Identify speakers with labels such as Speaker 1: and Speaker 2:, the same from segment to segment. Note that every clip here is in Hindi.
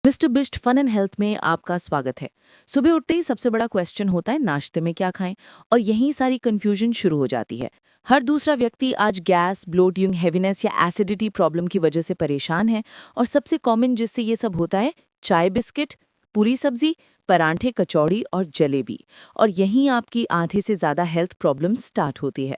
Speaker 1: Mister Bisht fun and health में आपका स्वागत है। सुबह उठते ही सबसे बड़ा क्वेश्चन होता है नाश्ते में क्या खाएं, और यहीं सारी कंफ्यूजन शुरू हो जाती है। हर दूसरा व्यक्ति आज गैस, ब्लोटिंग, हेवीनेस या एसिडिटी प्रॉब्लम की वजह से परेशान है, और सबसे कॉमन जिससे ये सब होता है चाय बिस्किट, पूरी सब्जी, परांठे, कचौड़ी और जलेबी। और यहीं आपकी आधे से ज़्यादा हेल्थ प्रॉब्लम स्टार्ट होती है।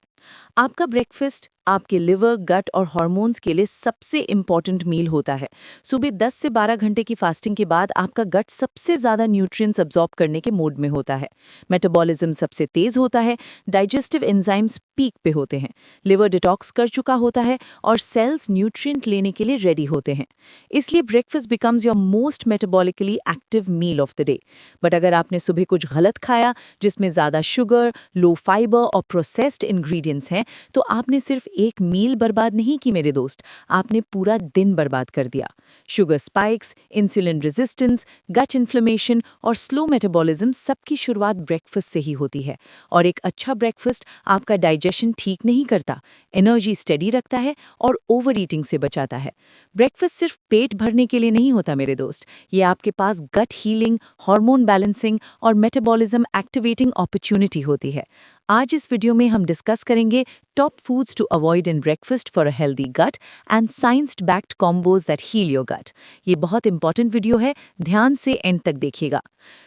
Speaker 1: आपका ब्रेकफास्ट आपके लिवर, गट और हार्मोन्स के लिए सबसे इम्पॉर्टेंट मील होता है। सुबह 10 से 12 घंटे की फास्टिंग के बाद आपका गट सबसे ज़्यादा न्यूट्रिएंट्स अब्जॉर्ब करने के मोड में होता है। मेटाबॉलिज्म सबसे तेज़ होता है, डाइजेस्टिव एंजाइम्स पीक पे होते हैं, लिवर डिटॉक्स कर चुका होता है और सेल्स न्यूट्रिएंट लेने के लिए रेडी होते हैं। इसलिए breakfast becomes your most metabolically active meal of the day. But अगर आपने सुबह कुछ गलत खाया, जिसमें ज़्यादा शुगर, लो फाइबर और प्रोसेस्ड इंग्रेडिएंट्स हैं, तो आपने सिर्फ एक मील बर्बाद नहीं की मेरे दोस्त, आपने पूरा दिन बर्बाद कर दिया। शुगर स्पाइक्स, इंसुलिन रेजिस्टेंस, गट इन्फ्लेमेशन और स्लो मेटाबॉलिज्म सबकी शुरुआत ब्रेकफास्ट से ही होती है। और एक अच्छा ब्रेकफास्ट आपका डाइजेशन ठीक नहीं करता, एनर्जी स्टेडी रखता है और ओवर ईटिंग से बचाता है। ब्रेकफास्ट सिर्फ पेट भरने के लिए नहीं होता मेरे दोस्त, ये आपके पास गट हीलिंग, हार्मोन बैलेंसिंग और मेटाबॉलिज्म एक्टिवेटिंग अपॉर्चुनिटी होती है। आज इस वीडियो में हम डिस्कस करेंगे top foods to avoid in breakfast for a healthy gut and science backed combos that heal your gut. ये बहुत इंपॉर्टेंट वीडियो है, ध्यान से एंड तक देखिएगा।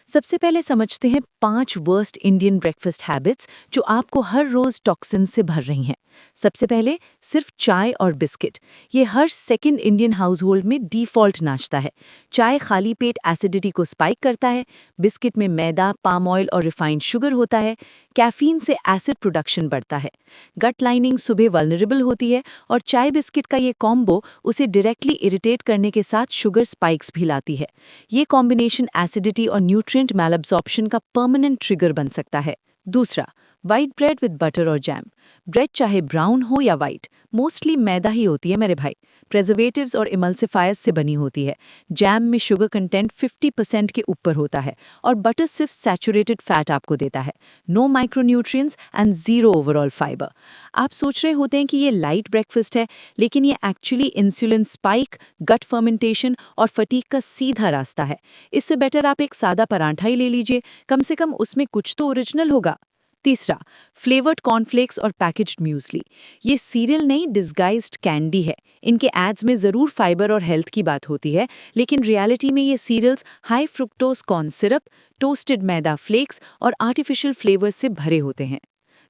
Speaker 1: सबसे पहले समझते हैं 5 वर्स्ट इंडियन ब्रेकफास्ट हैबिट्स जो आपको हर रोज टॉक्सिन से भर रही हैं। सबसे पहले सिर्फ चाय और बिस्किट। ये हर सेकंड इंडियन हाउसहोल्ड में डिफॉल्ट नाश्ता है। चाय खाली पेट एसिडिटी को स्पाइक करता है, बिस्किट में मैदा, पाम ऑयल और रिफाइंड शुगर होता है, कैफीन से एसिड प्रोडक्शन बढ़ता है, गट लाइनिंग सुबह वल्नरेबल होती है और चाय बिस्किट का ये कॉम्बो उसे डायरेक्टली इरिटेट करने के साथ शुगर स्पाइक्स भी लाती है। ये कॉम्बिनेशन एसिडिटी और न्यूट्रिएंट मैलअब्सॉर्प्शन का परमानेंट ट्रिगर बन सकता है। दूसरा, वाइट ब्रेड विद बटर और जैम। ब्रेड चाहे ब्राउन हो या वाइट, मोस्टली मैदा ही होती है मेरे भाई। प्रेजर्वेटिव्स और इमल्सिफायर्स से बनी होती है। जैम में शुगर कंटेंट 50% के ऊपर होता है और बटर सिर्फ सैचुरेटेड फैट आपको देता है। No micronutrients and zero overall fibre. आप सोच रहे होते हैं कि ये लाइट ब्रेकफास्ट है, लेकिन ये एक्चुअली इंसुलिन स्पाइक, गट फर्मेंटेशन और फटीग का सीधा रास्ता है। इससे बेटर आप एक सादा पराठा ही ले लीजिए, कम से कम उसमें कुछ तो ओरिजिनल होगा। तीसरा, फ्लेवर्ड कॉर्नफ्लेक्स और पैकेज्ड म्यूसली। ये सीरियल नहीं, डिस्गाइज्ड कैंडी है। इनके एड्स में ज़रूर फाइबर और हेल्थ की बात होती है, लेकिन रियलिटी में ये cereals high fructose corn syrup, toasted maida flakes और आर्टिफिशियल फ्लेवर्स से भरे होते हैं।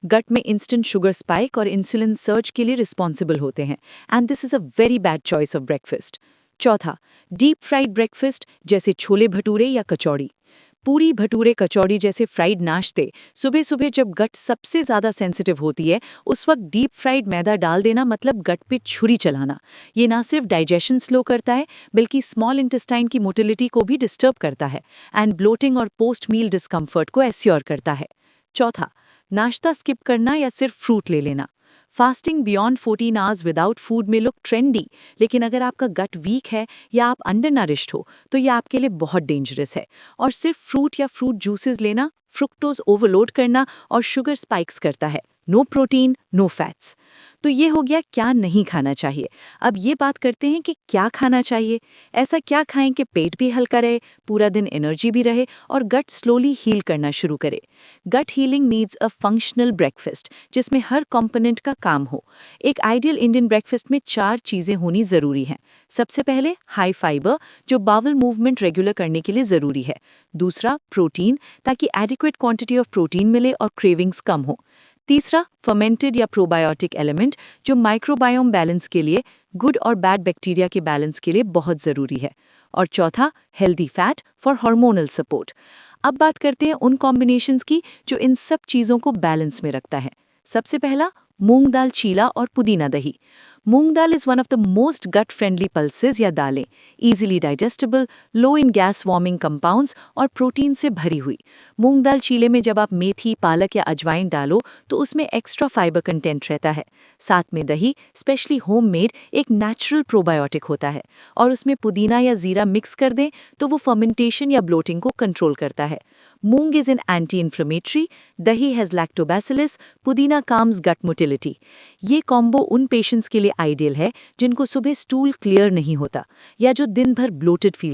Speaker 1: गट में इंस्टेंट शुगर स्पाइक और इंसुलिन सर्ज के लिए रिस्पॉन्सिबल होते हैं, and this is a very bad choice of breakfast. चौथा, डीप फ्राइड ब्रेकफास्ट जैसे छोले भटूरे या कचौड़ी। पूरी भटूरे कचौड़ी जैसे फ्राइड नाश्ते सुबह सुबह जब गट सबसे ज़्यादा सेंसिटिव होती है, उस वक्त डीप फ्राइड मैदा डाल देना मतलब गट पे छुरी चलाना। ये ना सिर्फ डाइजेशन स्लो करता है, बल्कि स्मॉल इंटेस्टाइन की मोटिलिटी को भी डिस्टर्ब करता है एंड ब्लोटिंग और पोस्ट मील डिस्कम्फर्ट को एस्योर करता है। चौथा, नाश्ता स्किप करना या सिर्फ फ्रूट ले लेना। Fasting beyond 14 hours without food में लुक ट्रेंडी, लेकिन अगर आपका गट वीक है या आप अंडर नरिश्ड हो तो यह आपके लिए बहुत डेंजरस है। और सिर्फ फ्रूट या फ्रूट जूसेस लेना फ्रुक्टोज ओवरलोड करना और शुगर स्पाइक्स करता है। No protein, no fats. तो ये हो गया क्या नहीं खाना चाहिए। अब ये बात करते हैं कि क्या खाना चाहिए। ऐसा क्या खाएं कि पेट भी हल्का रहे, पूरा दिन एनर्जी भी रहे और गट स्लोली हील करना शुरू करे। Gut healing needs a functional breakfast जिसमें हर कंपोनेंट का काम हो। एक आइडियल इंडियन ब्रेकफास्ट में 4 चीज़ें होनी ज़रूरी हैं। सबसे पहले हाई फाइबर, जो बावल मूवमेंट रेगुलर करने के लिए ज़रूरी है। दूसरा, प्रोटीन, ताकि एडिक्वेट क्वांटिटी ऑफ प्रोटीन मिले और क्रेविंग्स कम हो। तीसरा, फर्मेंटेड या प्रोबायोटिक एलिमेंट, जो माइक्रोबायोम बैलेंस के लिए, गुड और बैड बैक्टीरिया के बैलेंस के लिए बहुत ज़रूरी है। और चौथा, healthy fat for hormonal support. अब बात करते हैं उन कॉम्बिनेशंस की जो इन सब चीज़ों को बैलेंस में रखता है। सबसे पहला, मूंग दाल चीला और पुदीना दही। Moong dal is one of the most gut friendly pulses या दालें, easily digestible, low in gas warming compounds और प्रोटीन से भरी हुई। मूंग दाल चीले में जब आप मेथी, पालक या अजवाइन डालो तो उसमें एक्स्ट्रा फाइबर कंटेंट रहता है। साथ में दही, स्पेशली होममेड, एक नेचुरल प्रोबायोटिक होता है और उसमें पुदीना या जीरा मिक्स कर दें तो वो फर्मेंटेशन या ब्लोटिंग को कंट्रोल करता है। मूंग इज एन एंटी इन्फ्लेमेटरी, दही हैज़ लैक्टोबैसिलस, पुदीना काम्स गट मोटिलिटी। ये कॉम्बो उन पेशेंट्स के लिए आइडियल है जिनको सुबह स्टूल क्लियर नहीं होता या जो दिन भर ब्लोटेड फील